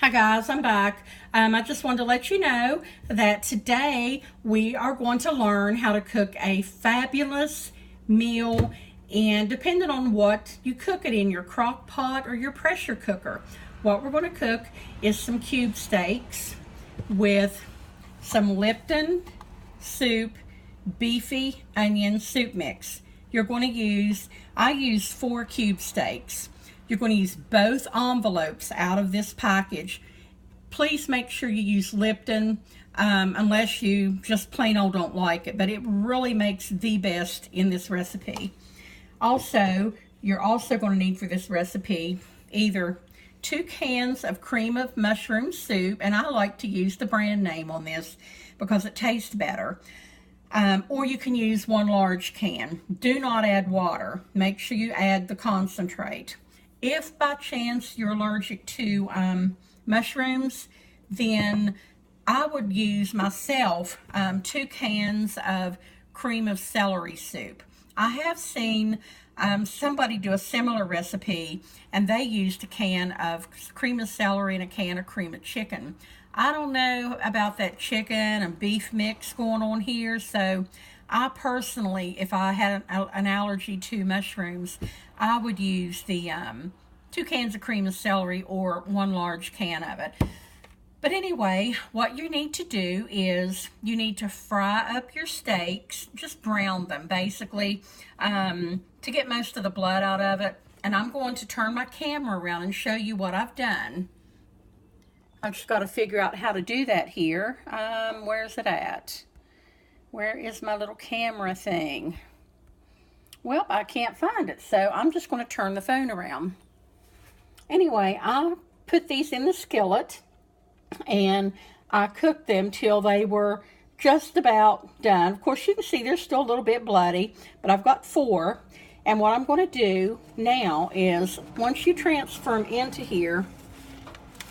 Hi guys, I'm back. I just wanted to let you know that today we are going to learn how to cook a fabulous meal, and depending on what you cook it in, your crock pot or your pressure cooker. What we're going to cook is some cube steaks with some Lipton soup, beefy onion soup mix. I use 4 cube steaks. You're going to use both envelopes out of this package. Please make sure you use Lipton, unless you just plain old don't like it, but it really makes the best in this recipe. Also, you're also going to need for this recipe either 2 cans of cream of mushroom soup, and I like to use the brand name on this because it tastes better. Or you can use 1 large can. Do not add water. Make sure you add the concentrate. If by chance you're allergic to mushrooms, then I would use myself 2 cans of cream of celery soup. I have seen somebody do a similar recipe, and they used a can of cream of celery and a can of cream of chicken. I don't know about that chicken and beef mix going on here, so I personally, if I had an allergy to mushrooms, I would use the 2 cans of cream of celery or 1 large can of it. But anyway, what you need to do is you need to fry up your steaks, just brown them basically, to get most of the blood out of it. And I'm going to turn my camera around and show you what I've done. I've just got to figure out how to do that here. Where's it at? Where is my little camera thing? Well, I can't find it, so I'm just going to turn the phone around. Anyway, I put these in the skillet, and I cooked them till they were just about done. Of course, you can see they're still a little bit bloody, but I've got 4. And what I'm going to do now is, once you transfer them into here,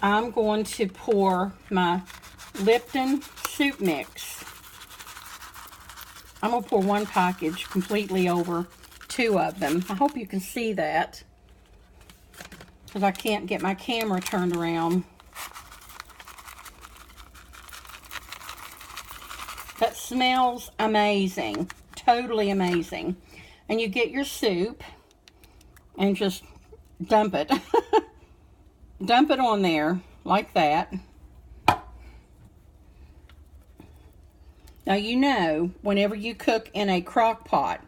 I'm going to pour my Lipton soup mix. I'm going to pour 1 package completely over 2 of them. I hope you can see that, because I can't get my camera turned around. That smells amazing, totally amazing. And you get your soup and just dump it. Dump it on there like that. Now, you know, whenever you cook in a crock pot,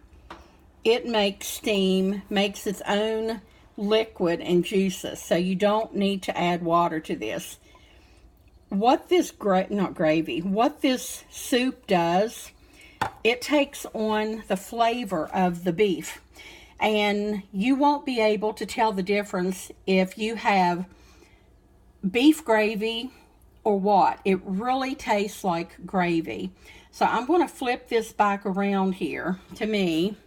it makes steam, makes its own liquid and juices, so you don't need to add water to this. What this what this soup does, it takes on the flavor of the beef, and you won't be able to tell the difference if you have beef gravy or what. It really tastes like gravy. So I'm going to flip this back around here to me.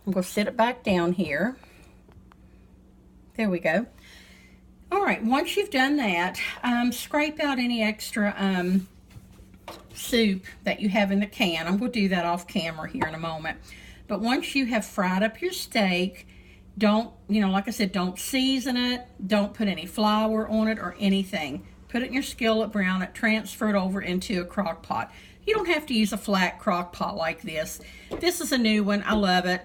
I'm going to sit it back down here. There we go. All right, once you've done that, scrape out any extra soup that you have in the can. I'm going to do that off camera here in a moment. But once you have fried up your steak, don't, like I said, don't season it. Don't put any flour on it or anything. Put it in your skillet, brown it, transfer it over into a crock pot. You don't have to use a flat crock pot like this. This is a new one. I love it,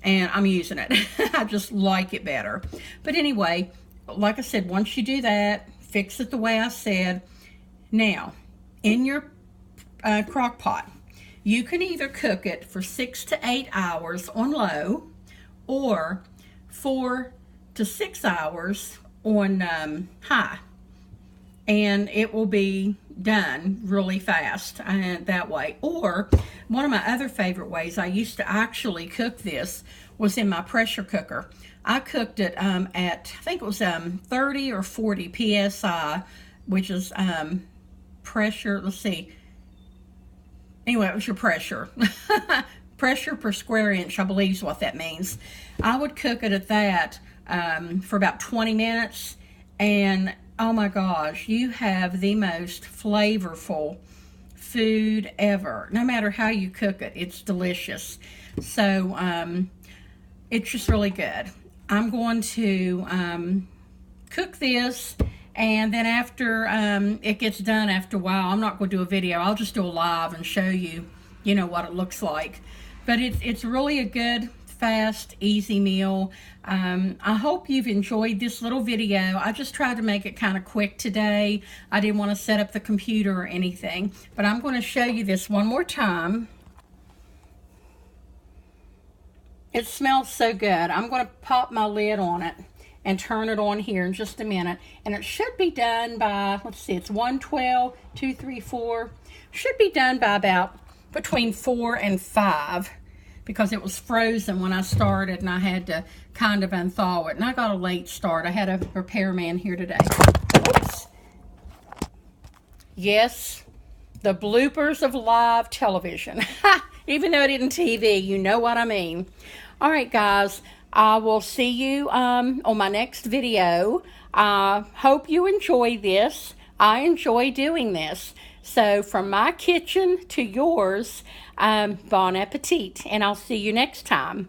and I'm using it. I just like it better. But anyway, like I said, once you do that, fix it the way I said. Now, in your crock pot, you can either cook it for 6 to 8 hours on low, or 4 to 6 hours on high, and it will be done really fast that way. Or one of my other favorite ways I used to actually cook this was in my pressure cooker. I cooked it at, I think it was 30 or 40 psi, which is pressure, let's see, anyway, it was your pressure. Pressure per square inch, I believe is what that means. I would cook it at that for about 20 minutes, and oh my gosh, you have the most flavorful food ever. No matter how you cook it, it's delicious. So it's just really good. I'm going to cook this And then after it gets done, after a while, I'm not going to do a video. I'll just do a live and show you, you know, what it looks like. But it's really a good, fast, easy meal. I hope you've enjoyed this little video. I just tried to make it kind of quick today. I didn't want to set up the computer or anything. But I'm going to show you this one more time. It smells so good. I'm going to pop my lid on it and turn it on here in just a minute. And it should be done by, let's see, it's 1:12, 2, 3, 4. Should be done by about between 4 and 5 because it was frozen when I started and I had to kind of unthaw it. And I got a late start. I had a repairman here today. Oops. Yes, the bloopers of live television. Even though it isn't TV, you know what I mean. All right, guys. I will see you on my next video. Hope you enjoy this. I enjoy doing this. So from my kitchen to yours, bon appetit. And I'll see you next time.